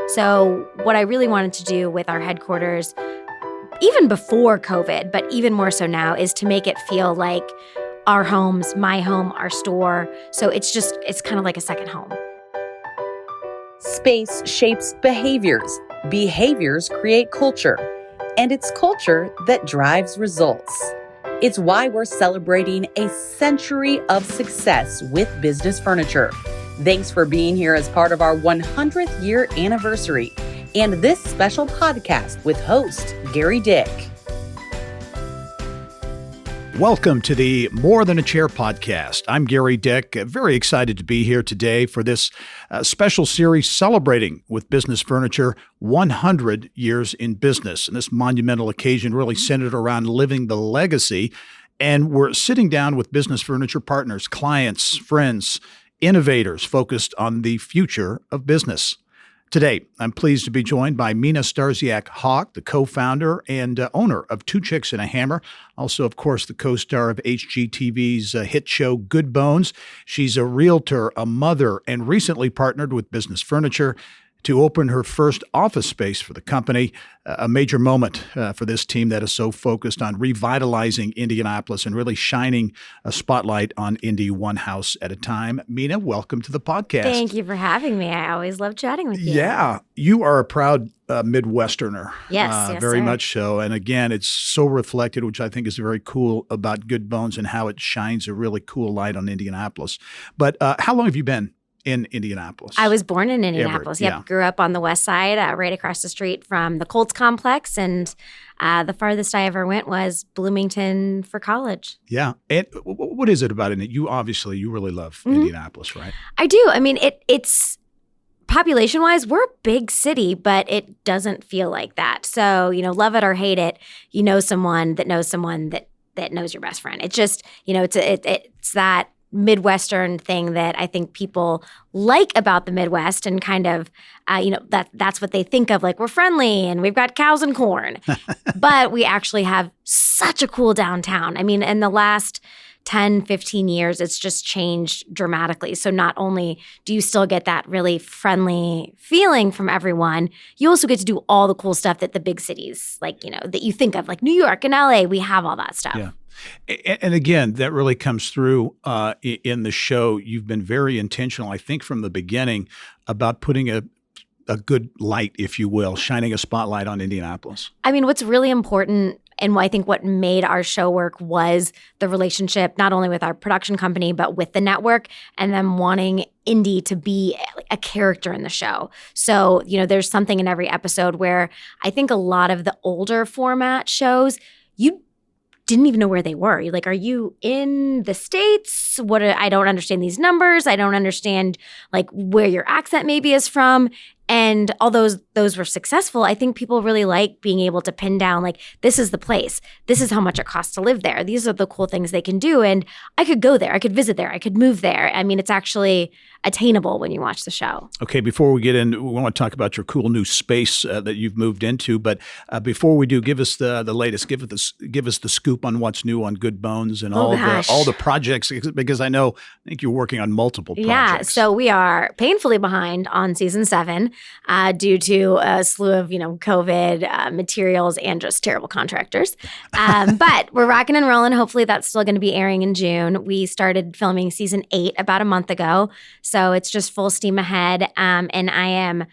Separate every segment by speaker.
Speaker 1: So what I really wanted to do with our headquarters, even before COVID, but even more so now, is to make it feel like our homes, my home, our store. So it's kind of like a second home.
Speaker 2: Space shapes behaviors. Behaviors create culture. And it's culture that drives results. It's why we're celebrating a century of success with business furniture. Thanks for being here as part of our 100th year anniversary and this special podcast with host Gerry Dick.
Speaker 3: Welcome to the More Than a Chair podcast. I'm Gerry Dick, very excited to be here today for this special series celebrating with business furniture 100 years in business. And this monumental occasion really centered around living the legacy. And we're sitting down with business furniture partners, clients, friends, innovators focused on the future of business. Today, I'm pleased to be joined by Mina Starsiak Hawk, the co-founder and owner of Two Chicks and a Hammer. Also, of course, the co-star of HGTV's hit show Good Bones. She's a realtor, a mother, and recently partnered with Business Furniture to open her first office space for the company, a major moment for this team that is so focused on revitalizing Indianapolis and really shining a spotlight on Indy one house at a time. Mina, welcome to the podcast.
Speaker 1: Thank you for having me. I always love chatting with you.
Speaker 3: Yeah, you are a proud Midwesterner.
Speaker 1: Yes,
Speaker 3: very
Speaker 1: sir.
Speaker 3: much so. And again, it's so reflected, which I think is very cool about Good Bones and how it shines a really cool light on Indianapolis. But how long have you been in Indianapolis?
Speaker 1: I was born in Indianapolis.
Speaker 3: Everett,
Speaker 1: Yep.
Speaker 3: yeah.
Speaker 1: Grew up on the west side, right across the street from the Colts complex. And the farthest I ever went was Bloomington for college.
Speaker 3: Yeah. And what is it about it? You really love Indianapolis, right?
Speaker 1: I do. I mean, it's population-wise, we're a big city, but it doesn't feel like that. So, love it or hate it, you know someone that knows someone that knows your best friend. It's just, it's that Midwestern thing that I think people like about the Midwest, and kind of, that's what they think of, like we're friendly and we've got cows and corn. But we actually have such a cool downtown. I mean, in the last 10, 15 years, it's just changed dramatically. So not only do you still get that really friendly feeling from everyone, you also get to do all the cool stuff that the big cities, that you think of, like New York and LA, we have all that stuff.
Speaker 3: Yeah. And again, that really comes through in the show. You've been very intentional, I think, from the beginning about putting a good light, if you will, shining a spotlight on Indianapolis.
Speaker 1: I mean, what's really important, and I think what made our show work, was the relationship not only with our production company, but with the network, and them wanting Indy to be a character in the show. So, there's something in every episode where I think a lot of the older format shows, you didn't even know where they were. You're like, are you in the States? I don't understand these numbers. I don't understand where your accent maybe is from. And although those were successful, I think people really like being able to pin down, this is the place. This is how much it costs to live there. These are the cool things they can do. And I could go there. I could visit there. I could move there. I mean, it's actually attainable when you watch the show.
Speaker 3: Okay, before we get in, we want to talk about your cool new space that you've moved into. But before we do, give us the latest. Give us the scoop on what's new on Good Bones and all the projects, because I think you're working on multiple projects.
Speaker 1: Yeah, so we are painfully behind on season 7 due to a slew of COVID materials and just terrible contractors. But we're rocking and rolling. Hopefully, that's still going to be airing in June. We started filming season 8 about a month ago. So it's just full steam ahead. And I am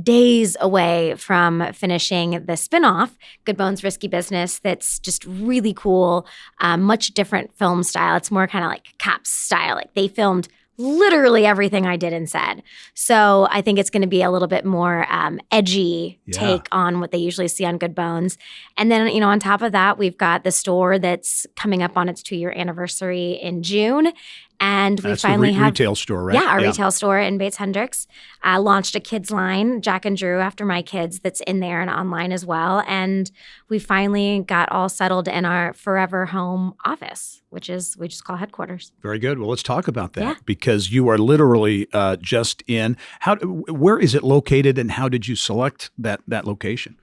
Speaker 1: days away from finishing the spinoff, Good Bones Risky Business, that's just really cool, much different film style. It's more kind of like Cops style. They filmed literally everything I did and said. So I think it's going to be a little bit more edgy take on what they usually see on Good Bones. And then, on top of that, we've got the store that's coming up on its 2-year anniversary in June. And we finally have
Speaker 3: retail store, right?
Speaker 1: Yeah, our retail store in Bates Hendricks. Launched a kids line, Jack and Drew, after my kids, that's in there and online as well. And we finally got all settled in our forever home office, which is we just call headquarters.
Speaker 3: Very good. Well, let's talk about that because you are literally just in. Where is it located, and how did you select that location?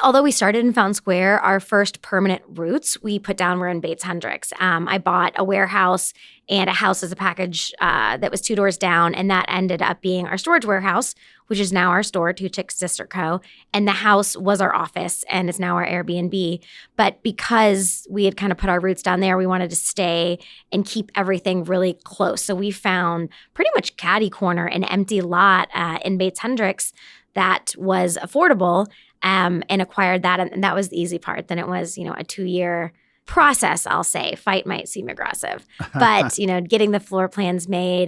Speaker 1: Although we started in Fountain Square, our first permanent roots we put down were in Bates Hendricks. I bought a warehouse and a house as a package that was 2 doors down, and that ended up being our storage warehouse, which is now our store, Two Chicks Sister Co. And the house was our office, and it's now our Airbnb. But because we had kind of put our roots down there, we wanted to stay and keep everything really close. So we found pretty much catty corner, an empty lot in Bates Hendricks that was affordable, and acquired that. And that was the easy part. Then it was, a 2-year process, I'll say. Fight might seem aggressive. But, getting the floor plans made,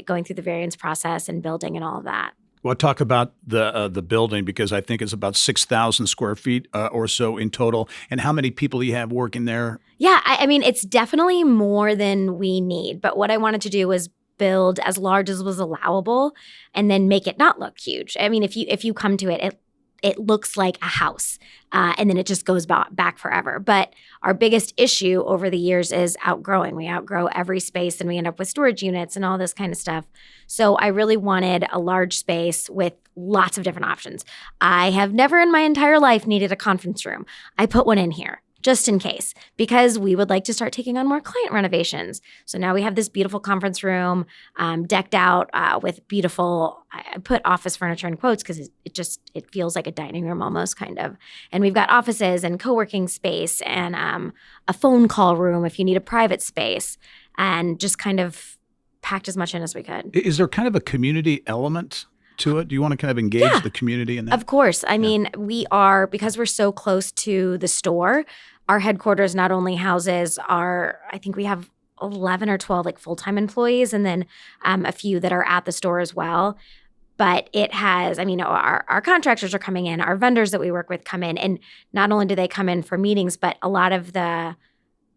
Speaker 1: going through the variance process and building and all of that.
Speaker 3: Well, talk about the building, because I think it's about 6,000 square feet or so in total. And how many people you have working there?
Speaker 1: Yeah, I mean, it's definitely more than we need. But what I wanted to do was build as large as was allowable and then make it not look huge. I mean, if you come to it looks like a house, and then it just goes back forever. But our biggest issue over the years is outgrowing. We outgrow every space, and we end up with storage units and all this kind of stuff. So I really wanted a large space with lots of different options. I have never in my entire life needed a conference room. I put one in here, just in case, because we would like to start taking on more client renovations. So now we have this beautiful conference room decked out with beautiful, I put office furniture in quotes because it feels like a dining room almost, kind of. And we've got offices and co-working space and a phone call room if you need a private space, and just kind of packed as much in as we could.
Speaker 3: Is there kind of a community element to it? Do you want to kind of engage the community in that?
Speaker 1: Of course. I mean, because we're so close to the store, our headquarters not only houses I think we have 11 or 12 like full-time employees, and then a few that are at the store as well. But it has, our contractors are coming in, our vendors that we work with come in, and not only do they come in for meetings, but a lot of the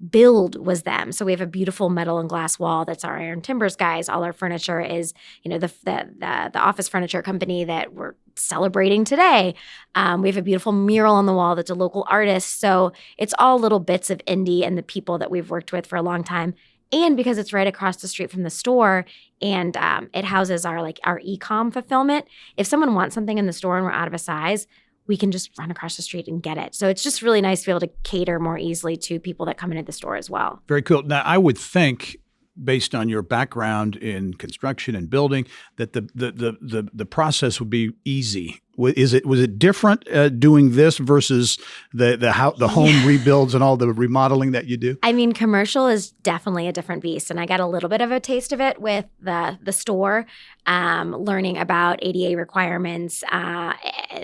Speaker 1: build was them. So we have a beautiful metal and glass wall that's our Iron Timbers guys. All our furniture is, the office furniture company that we're celebrating today. We have a beautiful mural on the wall that's a local artist. So it's all little bits of indie and the people that we've worked with for a long time. And because it's right across the street from the store, and it houses our e-com fulfillment. If someone wants something in the store and we're out of a size, we can just run across the street and get it. So it's just really nice to be able to cater more easily to people that come into the store as well.
Speaker 3: Very cool. Now, I would think, based on your background in construction and building, that the process would be easy. Was it different doing this versus the home rebuilds and all the remodeling that you do?
Speaker 1: I mean, commercial is definitely a different beast, and I got a little bit of a taste of it with the store, learning about ADA requirements,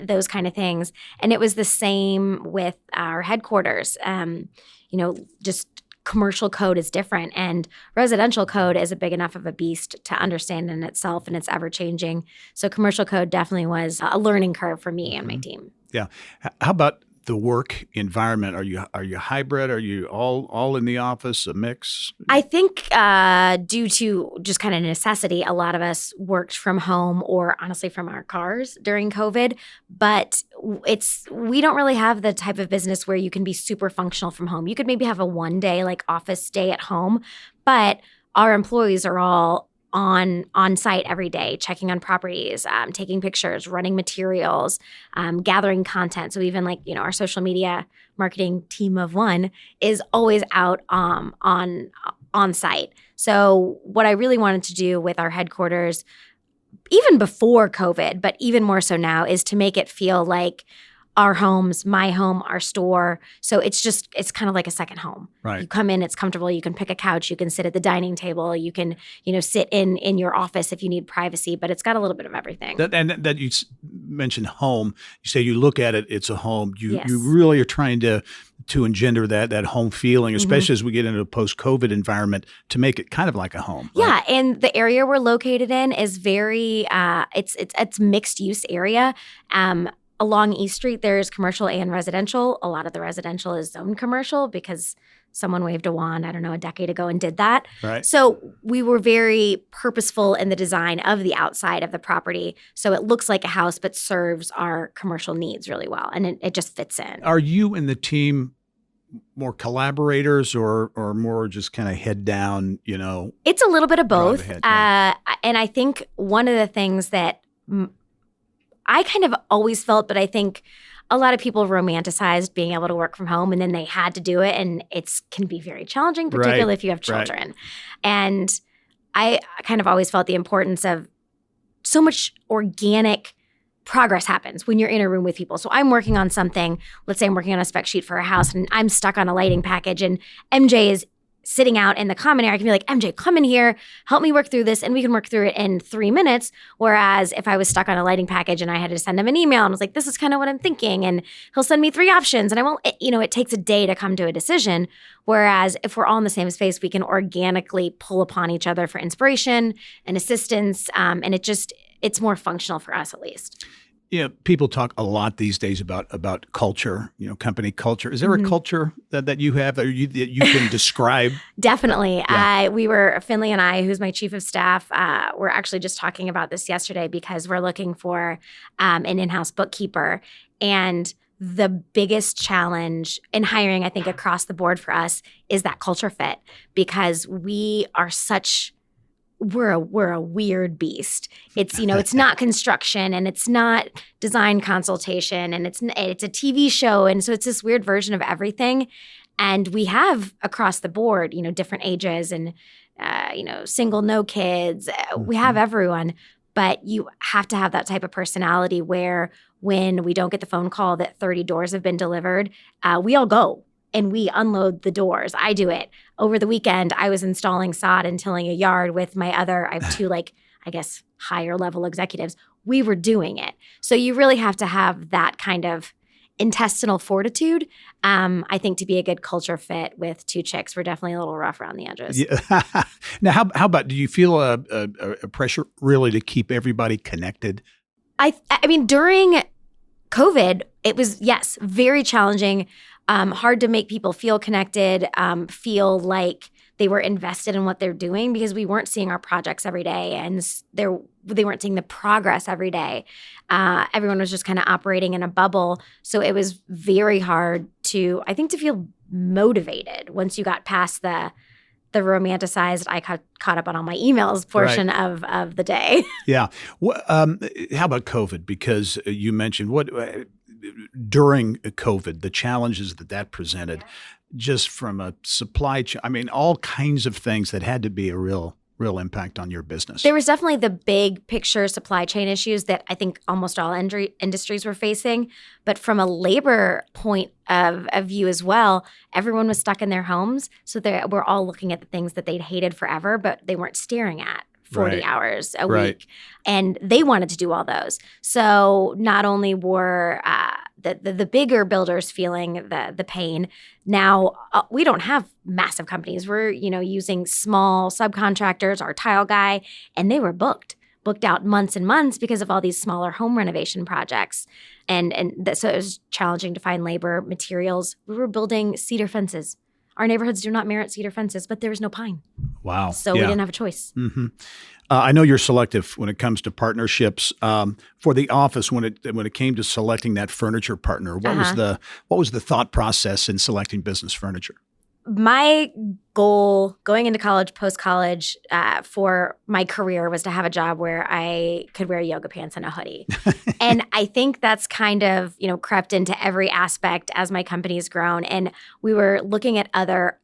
Speaker 1: those kind of things. And it was the same with our headquarters. Just commercial code is different, and residential code is a big enough of a beast to understand in itself, and it's ever changing. So commercial code definitely was a learning curve for me and my team.
Speaker 3: Yeah. How about the work environment? Are you hybrid? Are you all in the office, a mix?
Speaker 1: I think due to just kind of necessity, a lot of us worked from home or honestly from our cars during COVID. But we don't really have the type of business where you can be super functional from home. You could maybe have a 1-day office day at home, but our employees are all on site every day, checking on properties, taking pictures, running materials, gathering content. So even our social media marketing team of one is always out on site. So what I really wanted to do with our headquarters, even before COVID, but even more so now, is to make it feel like our homes, my home, our store. So it's kind of like a second home.
Speaker 3: Right.
Speaker 1: You come in, it's comfortable. You can pick a couch. You can sit at the dining table. You can, sit in your office if you need privacy. But it's got a little bit of everything.
Speaker 3: That you mentioned home. You say you look at it, it's a home.
Speaker 1: Yes.
Speaker 3: You really are trying to engender that home feeling, especially as we get into a post-COVID environment, to make it kind of like a home. Right?
Speaker 1: Yeah, and the area we're located in is very it's mixed use area. Along East Street, there's commercial and residential. A lot of the residential is zoned commercial because someone waved a wand, a decade ago and did that.
Speaker 3: Right.
Speaker 1: So we were very purposeful in the design of the outside of the property. So it looks like a house, but serves our commercial needs really well. And it just fits in.
Speaker 3: Are you and the team more collaborators or more just kind of head down,
Speaker 1: It's a little bit of both.
Speaker 3: Ahead, yeah.
Speaker 1: And I think one of the things that I kind of always felt, but I think a lot of people romanticized being able to work from home, and then they had to do it, and it can be very challenging, particularly if you have children. Right. And I kind of always felt the importance of so much organic progress happens when you're in a room with people. So I'm working on something, let's say I'm working on a spec sheet for a house, and I'm stuck on a lighting package, and MJ is sitting out in the common area. I can be like, MJ, come in here, help me work through this, and we can work through it in 3 minutes. Whereas if I was stuck on a lighting package and I had to send him an email and I was like, this is kind of what I'm thinking, and he'll send me 3 options, and I won't, it takes a day to come to a decision. Whereas if we're all in the same space, we can organically pull upon each other for inspiration and assistance, and it's more functional for us, at least.
Speaker 3: Yeah, people talk a lot these days about culture, company culture. Is there a culture that you have that you can describe?
Speaker 1: Definitely. Yeah. Finley and I, who's my chief of staff, we're actually just talking about this yesterday because we're looking for an in-house bookkeeper. And the biggest challenge in hiring, I think, across the board for us is that culture fit, because we're a weird beast. It's, it's not construction, and it's not design consultation, and it's a TV show. And so it's this weird version of everything. And we have across the board, different ages and, single, no kids. We have everyone, but you have to have that type of personality where when we don't get the phone call that 30 doors have been delivered, we all go. And we unload the doors. I do it. Over the weekend, I was installing sod and tilling a yard with I have 2, higher level executives. We were doing it. So you really have to have that kind of intestinal fortitude, I think, to be a good culture fit with 2 chicks. We're definitely a little rough around the edges.
Speaker 3: Yeah. Now, how about, do you feel a pressure really to keep everybody connected?
Speaker 1: I mean, during COVID, it was, yes, very challenging. Hard to make people feel connected, feel like they were invested in what they're doing, because we weren't seeing our projects every day, and they weren't seeing the progress every day. Everyone was just kind of operating in a bubble. So it was very hard to feel motivated once you got past the romanticized, I caught up on all my emails portion of the day. Yeah.
Speaker 3: How about COVID? Because you mentioned during COVID, the challenges that presented, just from a supply chain, all kinds of things that had to be a real impact on your business.
Speaker 1: There was definitely the big picture supply chain issues that I think almost all industries were facing. But from a labor point of view as well, everyone was stuck in their homes. So we're all looking at the things that they'd hated forever, but they weren't staring at 40 hours a week. And they wanted to do all those. So not only were the bigger builders feeling the pain, now we don't have massive companies. We're, using small subcontractors, our tile guy, and they were booked out months and months because of all these smaller home renovation projects. So it was challenging to find labor, materials. We were building cedar fences. Our neighborhoods do not merit cedar fences, but there was no pine.
Speaker 3: Wow.
Speaker 1: So we didn't have a choice.
Speaker 3: Mm-hmm. I know you're selective when it comes to partnerships. For the office, when it came to selecting that furniture partner, what was the thought process in selecting business furniture?
Speaker 1: My goal going into college, post-college, for my career was to have a job where I could wear yoga pants and a hoodie. And I think that's kind of, crept into every aspect as my company's grown. And we were looking at other,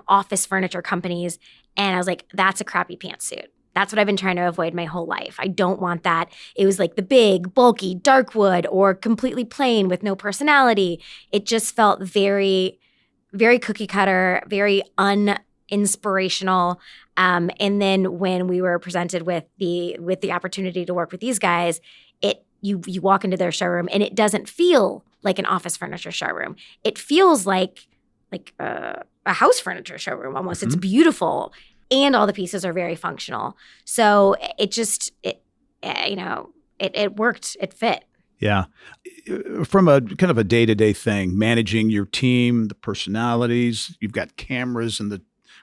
Speaker 1: office furniture companies, and I was like, that's a crappy pantsuit. That's what I've been trying to avoid my whole life. I don't want that. It was like the big, bulky, dark wood, or completely plain with no personality. It just felt very, very cookie cutter, very uninspirational. And then when we were presented with the opportunity to work with these guys, you walk into their showroom and it doesn't feel like an office furniture showroom. It feels like a house furniture showroom almost. Mm-hmm. It's beautiful, and all the pieces are very functional. So it worked. It fit.
Speaker 3: Yeah. From a kind of a day-to-day thing, managing your team, the personalities, you've got cameras and the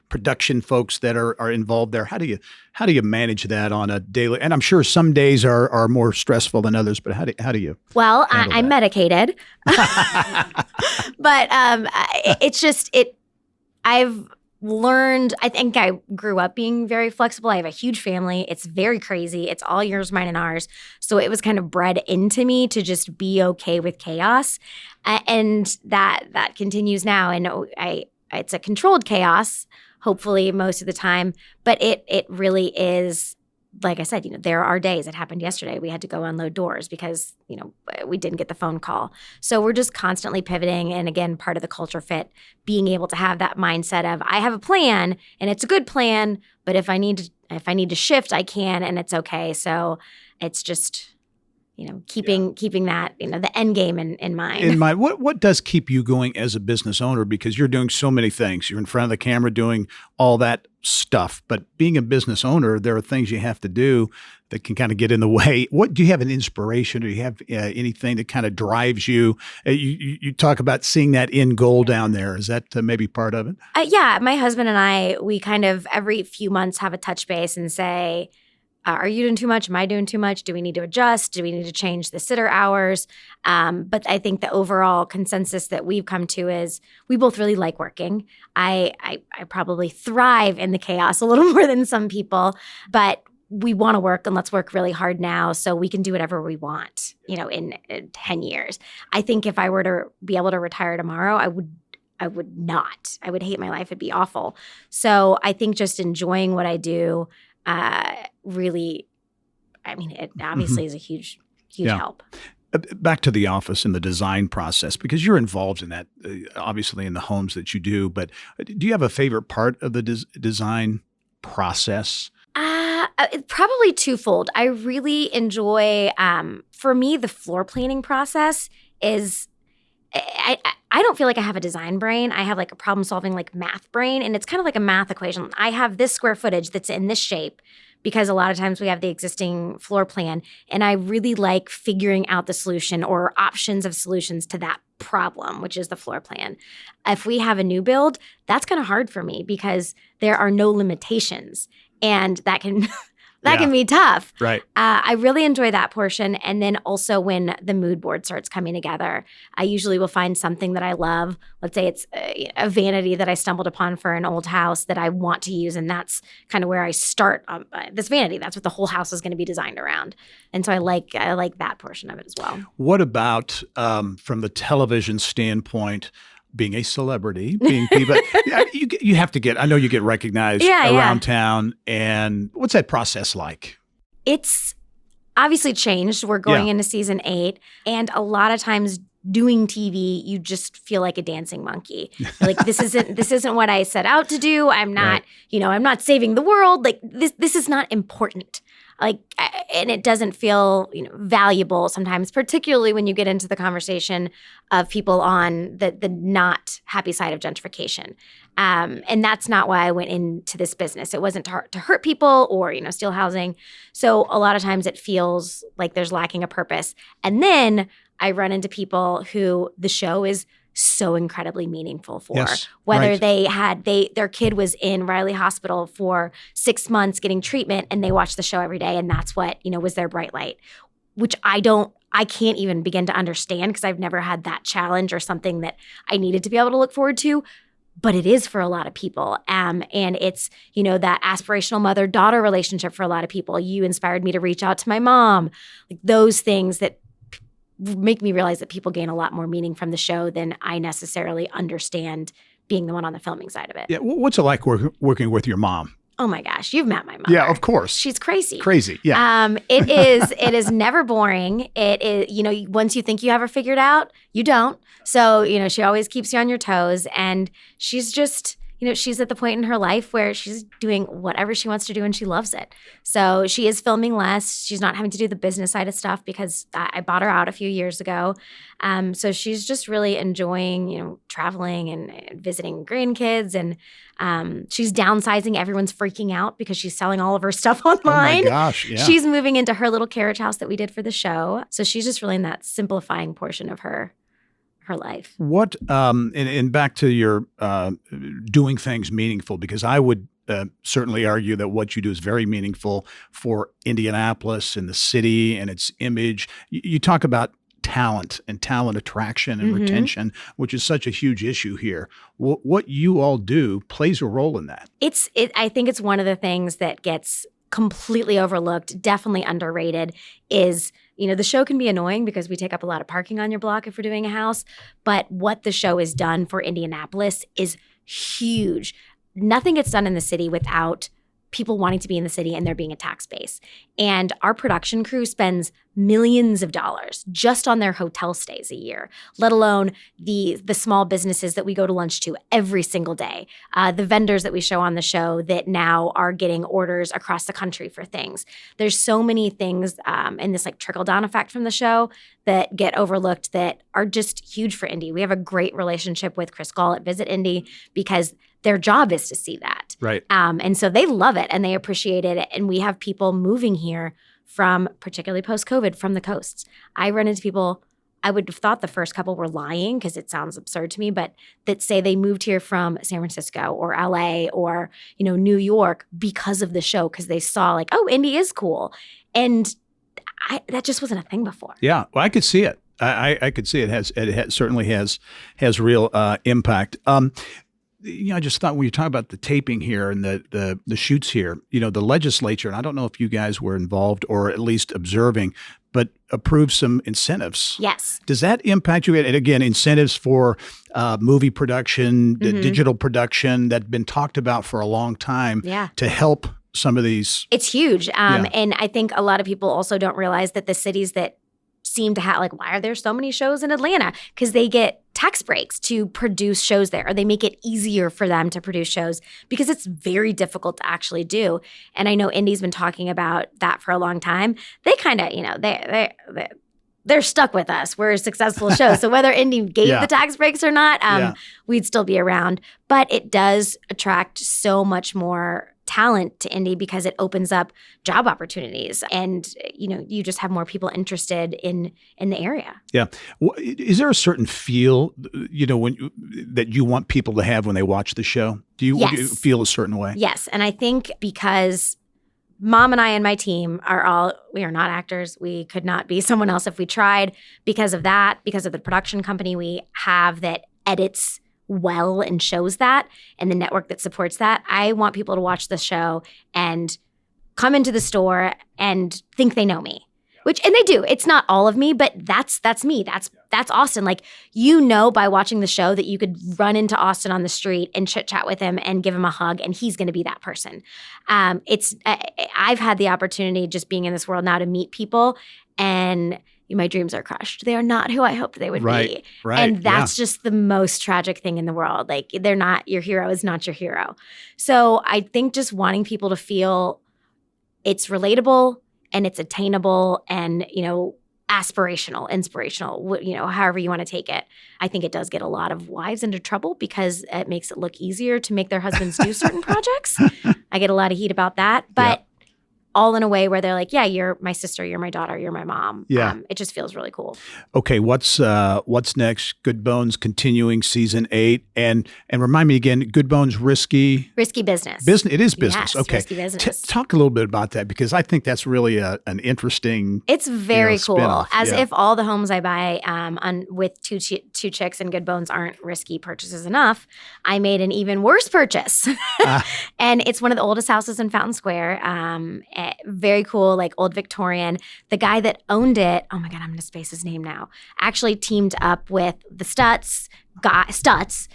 Speaker 3: production folks that are involved there. How do you manage that on a daily? And I'm sure some days are more stressful than others, but how do you?
Speaker 1: Well, I'm medicated, but it's just I've learned, I think I grew up being very flexible. I have a huge family. It's very crazy. It's all yours, mine, and ours. So it was kind of bred into me to just be okay with chaos. And that continues now. And it's a controlled chaos, hopefully most of the time. But it really is, like I said, there are days. It happened yesterday. We had to go unload doors because, we didn't get the phone call. So we're just constantly pivoting. And again, part of the culture fit, being able to have that mindset of, I have a plan and it's a good plan, but if I need to shift, I can, and it's okay. So it's just, keeping that, the end game in mind.
Speaker 3: In mind, what does keep you going as a business owner? Because you're doing so many things. You're in front of the camera doing all that stuff. But being a business owner, there are things you have to do that can kind of get in the way. What do you have an inspiration? Do you have anything that kind of drives you? You talk about seeing that end goal down there. Is that maybe part of it?
Speaker 1: Yeah. My husband and I, we kind of every few months have a touch base and say, are you doing too much? Am I doing too much? Do we need to adjust? Do we need to change the sitter hours? But I think the overall consensus that we've come to is we both really like working. I probably thrive in the chaos a little more than some people, but we want to work, and let's work really hard now so we can do whatever we want, in 10 years. I think if I were to be able to retire tomorrow, I would not. I would hate my life. It'd be awful. So I think just enjoying what I do really, it obviously is a huge help.
Speaker 3: Back to the office and the design process, because you're involved in that, obviously in the homes that you do, but do you have a favorite part of the design process?
Speaker 1: Probably twofold. I really enjoy, for me, the floor planning process is, I don't feel like I have a design brain. I have like a problem solving like math brain, and it's kind of like a math equation. I have this square footage that's in this shape because a lot of times we have the existing floor plan, and I really like figuring out the solution or options of solutions to that problem, which is the floor plan. If we have a new build, that's kind of hard for me because there are no limitations, and that can can be tough.
Speaker 3: Right.
Speaker 1: I really enjoy that portion. And then also when the mood board starts coming together, I usually will find something that I love. Let's say it's a vanity that I stumbled upon for an old house that I want to use. And that's kind of where I start this vanity. That's what the whole house is going to be designed around. And so I like that portion of it as well.
Speaker 3: What about from the television standpoint, being a celebrity, being people, you have to get, I know you get recognized around town. And what's that process like?
Speaker 1: It's obviously changed. We're going into season 8. And a lot of times doing TV, you just feel like a dancing monkey. Like, this isn't what I set out to do. I'm not, I'm not saving the world. Like, this is not important. And it doesn't feel, valuable sometimes, particularly when you get into the conversation of people on the not happy side of gentrification. And that's not why I went into this business. It wasn't to hurt people or, steal housing. So a lot of times it feels like there's lacking a purpose. And then I run into people who the show is so incredibly meaningful for.
Speaker 3: Yes,
Speaker 1: whether
Speaker 3: right.
Speaker 1: their kid was in Riley Hospital for 6 months getting treatment, and they watch the show every day, and that's what was their bright light, which I can't even begin to understand because I've never had that challenge or something that I needed to be able to look forward to. But it is for a lot of people. And it's, that aspirational mother-daughter relationship for a lot of people. You inspired me to reach out to my mom. Like, those things that make me realize that people gain a lot more meaning from the show than I necessarily understand being the one on the filming side of it.
Speaker 3: Yeah. What's it like working with your mom?
Speaker 1: Oh my gosh, you've met my mother.
Speaker 3: Yeah, of course.
Speaker 1: She's crazy.
Speaker 3: Crazy, yeah.
Speaker 1: It is never boring. It is, once you think you have her figured out, you don't. So, she always keeps you on your toes, and she's just, she's at the point in her life where she's doing whatever she wants to do and she loves it. So she is filming less. She's not having to do the business side of stuff because I bought her out a few years ago. So she's just really enjoying, traveling and visiting grandkids. And she's downsizing. Everyone's freaking out because she's selling all of her stuff online.
Speaker 3: Oh my gosh, yeah.
Speaker 1: She's moving into her little carriage house that we did for the show. So she's just really in that simplifying portion of her life.
Speaker 3: What, and back to your doing things meaningful, because I would certainly argue that what you do is very meaningful for Indianapolis and the city and its image. You talk about talent and talent attraction and retention, which is such a huge issue here. What you all do plays a role in that.
Speaker 1: I think it's one of the things that gets completely overlooked, definitely underrated, is, the show can be annoying because we take up a lot of parking on your block if we're doing a house, but what the show has done for Indianapolis is huge. Nothing gets done in the city without people wanting to be in the city and there being a tax base. And our production crew spends millions of dollars just on their hotel stays a year, let alone the small businesses that we go to lunch to every single day, the vendors that we show on the show that now are getting orders across the country for things. There's so many things in this like trickle-down effect from the show that get overlooked that are just huge for Indy. We have a great relationship with Chris Gall at Visit Indy because their job is to see that.
Speaker 3: Right.
Speaker 1: And so they love it and they appreciate it. And we have people moving here from, particularly post-COVID, from the coasts. I run into people, I would have thought the first couple were lying because it sounds absurd to me, but that say they moved here from San Francisco or LA or, New York because of the show, because they saw like, oh, Indy is cool. And that just wasn't a thing before.
Speaker 3: Yeah, well, I could see it. I could see it certainly has real impact. I just thought when you talk about the taping here and the shoots here, the legislature, and I don't know if you guys were involved or at least observing, but approved some incentives.
Speaker 1: Yes.
Speaker 3: Does that impact you? And again, incentives for movie production, digital production that have been talked about for a long time to help some of these.
Speaker 1: It's huge. And I think a lot of people also don't realize that the cities that seem to have, like, why are there so many shows in Atlanta? Because they get tax breaks to produce shows there, or they make it easier for them to produce shows because it's very difficult to actually do. And I know Indy's been talking about that for a long time. They kind of, they're stuck with us. We're a successful show. So whether Indy gave the tax breaks or not, we'd still be around. But it does attract so much more talent to Indy because it opens up job opportunities and, you just have more people interested in the area. Yeah.
Speaker 3: Is there a certain feel, that you want people to have when they watch the show? Do you feel a certain way?
Speaker 1: Yes. And I think because Mom and I and my team we are not actors. We could not be someone else if we tried. Because of that, because of the production company we have that edits well and shows that, and the network that supports that, I want people to watch the show and come into the store and think they know me. And they do. It's not all of me, but that's me. That's Austin. Like, by watching the show that you could run into Austin on the street and chit chat with him and give him a hug, and he's going to be that person. I've had the opportunity, just being in this world now, to meet people, and my dreams are crushed. They are not who I hoped they would be.
Speaker 3: Right.
Speaker 1: And that's just the most tragic thing in the world. Like, they're not, your hero is not your hero. So I think just wanting people to feel it's relatable and it's attainable and, aspirational, inspirational, however you want to take it. I think it does get a lot of wives into trouble because it makes it look easier to make their husbands do certain projects. I get a lot of heat about that. But all in a way where they're like, yeah, you're my sister, you're my daughter, you're my mom.
Speaker 3: Yeah.
Speaker 1: It just feels really cool.
Speaker 3: Okay, what's next? Good Bones continuing season 8. And remind me again, Good Bones Risky
Speaker 1: Business.
Speaker 3: It is business.
Speaker 1: Yes,
Speaker 3: okay.
Speaker 1: Risky Business.
Speaker 3: Talk a little bit about that, because I think that's really an interesting.
Speaker 1: It's very cool.
Speaker 3: spin-off.
Speaker 1: As if all the homes I buy with two chicks and Good Bones aren't risky purchases enough, I made an even worse purchase. And it's one of the oldest houses in Fountain Square. Very cool, like old Victorian. The guy that owned it, oh my God, I'm going to space his name now, actually teamed up with the Stutz.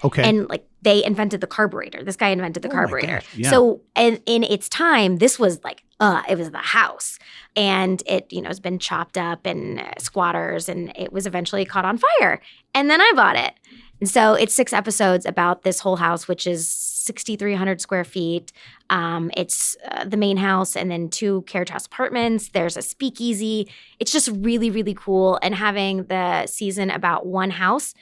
Speaker 3: Okay.
Speaker 1: And like they invented the carburetor. This guy invented the carburetor.
Speaker 3: Yeah.
Speaker 1: So in its time, this was like, it was the house. And it, has been chopped up and squatters, and it was eventually caught on fire. And then I bought it. And so it's 6 episodes about this whole house, which is 6,300 square feet. It's the main house and then 2 carriage house apartments. There's a speakeasy. It's just really, really cool. And having the season about one house,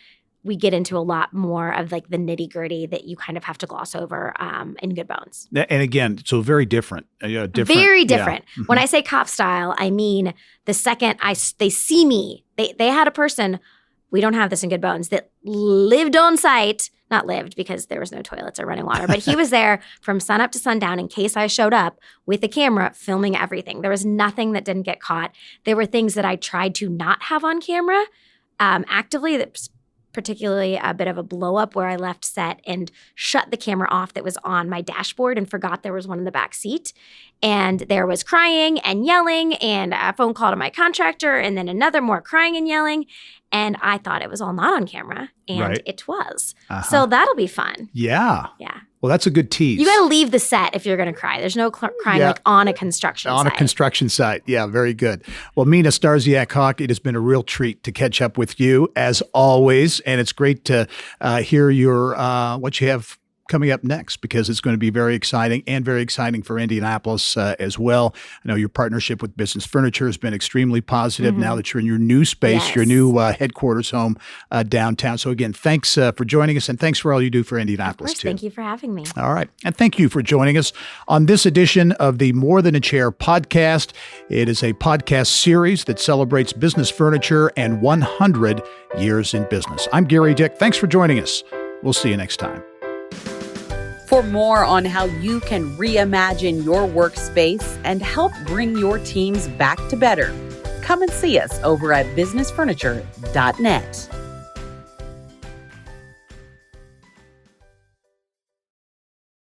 Speaker 1: we get into a lot more of like the nitty gritty that you kind of have to gloss over in Good Bones.
Speaker 3: And again, so very different.
Speaker 1: Very different.
Speaker 3: Yeah.
Speaker 1: When I say cop style, I mean the second they see me, they had a person. we don't have this in good bones, that lived on site, not lived because there was no toilets or running water, but he was there from sunup to sundown in case I showed up with a camera filming everything. There was nothing that didn't get caught. There were things that I tried to not have on camera actively. That was particularly a bit of a blow up where I left set and shut the camera off that was on my dashboard and forgot there was one in the back seat. And there was crying and yelling and a phone call to my contractor and then another more crying and yelling. And I thought it was all not on camera, and it was. So that'll be fun.
Speaker 3: Yeah.
Speaker 1: Yeah.
Speaker 3: Well, that's a good tease.
Speaker 1: You got to leave the set if you're going to cry. There's no crying like on a construction site.
Speaker 3: On a construction site. Yeah, very good. Well, Mina Starsiak Hawk, it has been a real treat to catch up with you as always. And it's great to hear your what you have coming up next, because it's going to be very exciting for Indianapolis as well. I know your partnership with Business Furniture has been extremely positive now that you're in your new space, your new headquarters home downtown. So again, thanks for joining us, and thanks for all you do for Indianapolis too.
Speaker 1: Thank you for having me.
Speaker 3: All right. And thank you for joining us on this edition of the More Than a Chair podcast. It is a podcast series that celebrates business furniture and 100 years in business. I'm Gerry Dick. Thanks for joining us. We'll see you next time.
Speaker 2: For more on how you can reimagine your workspace and help bring your teams back to better, come and see us over at businessfurniture.net.